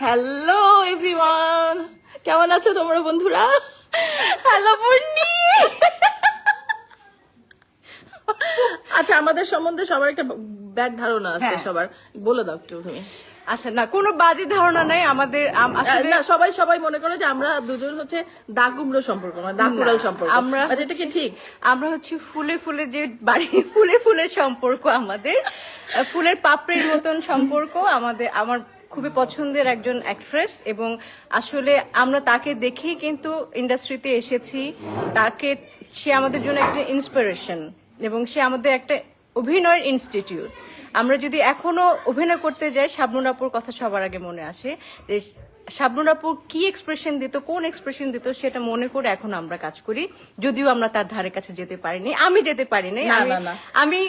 Hello everyone, কেমন আছো তোমরা বন্ধুরা? হ্যালো বন্ডি। আচ্ছা, আমাদের সম্বন্ধে সবার একটা ব্যাড ধারণা আছে, সবার বলে দাও একটু তুমি। আচ্ছা, না কোনো বাজে ধারণা নাই আমাদের। আসলে না, সবাই মনে করে যে আমরা দুজন হচ্ছে দাগুমড়ো সম্পর্ক, মানে দাকুড়াল সম্পর্ক। আমরা এটা কি ঠিক? আমরা হচ্ছে ফুলে ফুলে যে বাড়ি ফুলের সম্পর্ক, আমাদের ফুলের পাপড়ির মতন সম্পর্ক আমাদের। আমার খুবই পছন্দের একজন অ্যাক্ট্রেস, এবং আসলে আমরা তাকে দেখেই কিন্তু ইন্ডাস্ট্রিতে এসেছি। সে আমাদের জন্য একটা ইন্সপিরেশন, এবং সে আমাদের একটা অভিনয়ের ইনস্টিটিউট। আমরা যদি এখনো অভিনয় করতে যাই, শাবনূর আপুর কথা সবার আগে মনে আসে যে শাবনূর আপু কি এক্সপ্রেশন দিত, কোন এক্সপ্রেশন দিত, সেটা মনে করে এখন আমরা কাজ করি। যদিও আমরা তার ধারে কাছে যেতে পারিনি, আমি যেতে পারিনি। আমি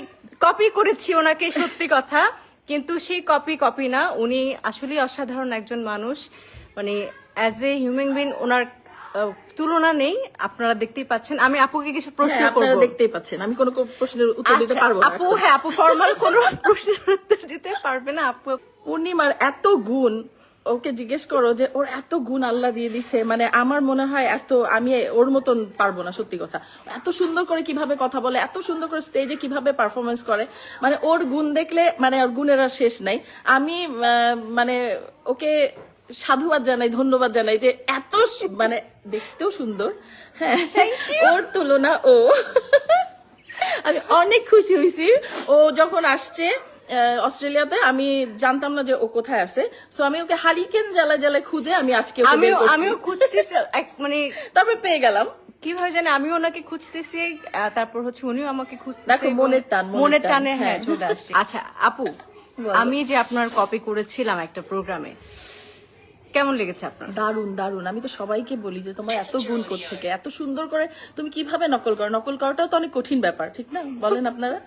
কপি করেছি ওনাকে, সত্যি কথা, কিন্তু সেই কপি না। উনি আসলে অসাধারণ একজন মানুষ, মানে অ্যাজ এ হিউম্যান বিং ওনার তুলনা নেই। আপনারা দেখতেই পাচ্ছেন। আমি আপুকে কিছু প্রশ্ন করব। আপনারা দেখতেই পাচ্ছেন, আমি কোনো প্রশ্নের উত্তর দিতে পারবো না। আপু ফর্মাল কোনো প্রশ্নের উত্তর দিতে পারবে না। আপু পূর্ণিমার এত গুণ, ওকে জিজ্ঞেস করো যে ওর এত গুণ আল্লাহ দিয়ে দিছে, মানে আমার মনে হয় আমি ওর মতন পারবো না, সত্যি কথা। এত সুন্দর করে কিভাবে কথা বলে, এত সুন্দর করে স্টেজে কিভাবে পারফরমেন্স করে, মানে ওর গুণ দেখলে মানে ওর গুণের আর শেষ নাই। আমি মানে ওকে সাধুবাদ জানাই, ধন্যবাদ জানাই যে এত মানে দেখতেও সুন্দর। হ্যাঁ, ওর তুলনা ও। আমি অনেক খুশি হয়েছি ও যখন আসছে অস্ট্রেলিয়াতে। আমি জানতাম না যে ও কোথায় আছে, সো আমি ওকে হারিকেন জ্বালায় খুঁজে আমি আজকে আমিও খুঁজতেছি, মানে তারপরে পেয়ে গেলাম। কিভাবে জানি, আমি ওনাকে খুঁজতেছি, তারপর হচ্ছে উনিও আমাকে খুঁজতেছে। দেখো, মনের টানে হ্যাঁ চলে আসছে। আচ্ছা আপু, আমি যে আপনার কপি করেছিলাম একটা প্রোগ্রামে, কেমন লেগেছে আপনার? দারুন। আমি তো সবাইকে বলি যে তোমার এত গুণ থেকে এত সুন্দর করে তুমি কিভাবে নকল করো। নকল করাটাও তো অনেক কঠিন ব্যাপার, ঠিক না? বলেন আপনারা।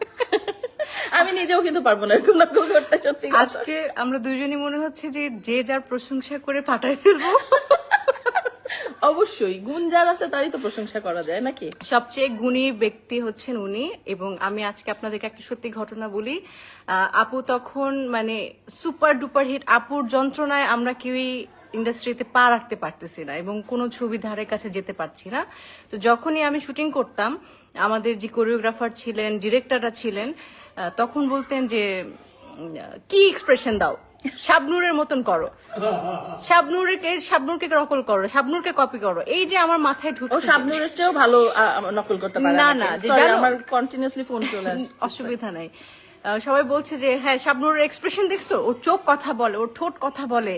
আমি নিজেও কিন্তু পারবো না এরকম নকল করতে, সত্যি। আজকে আমরা দুইজনই মনে হচ্ছে যে যার প্রশংসা করে পাঠাই ফেলবো। অবশ্যই গুণ যার আছে তারই তো প্রশংসা করা যায়, নাকি? সবচেয়ে গুণী ব্যক্তি হচ্ছেন উনি। এবং আমি আজকে আপনাদেরকে একটা সত্যি ঘটনা বলি। আপু তখন মানে সুপার ডুপার হিট, আপুর যন্ত্রণায় আমরা কেউই ইন্ডাস্ট্রিতে পা রাখতে পারতেছি না, এবং কোনো ছবি ধারের কাছে যেতে পারছি না। তো যখনই আমি শুটিং করতাম, আমাদের যে কোরিওগ্রাফার ছিলেন, ডিরেক্টররা ছিলেন, তখন বলতেন যে কি এক্সপ্রেশন দাও, শাবনূরের মতন করো, শাবনূরকে নকল করো, শাবনূরকে কপি করো। এই যে আমার মাথায় ঢুকছে, শাবনূরের চেয়েও ভালো নকল করতে পারে। না, যে আমার কন্টিনিউয়াসলি ফোন চলে আসে। অসুবিধা নাই। সবাই বলছে যে হ্যাঁ শাবনূরের এক্সপ্রেশন দেখছো, ওর চোখ কথা বলে, ওর ঠোঁট কথা বলে।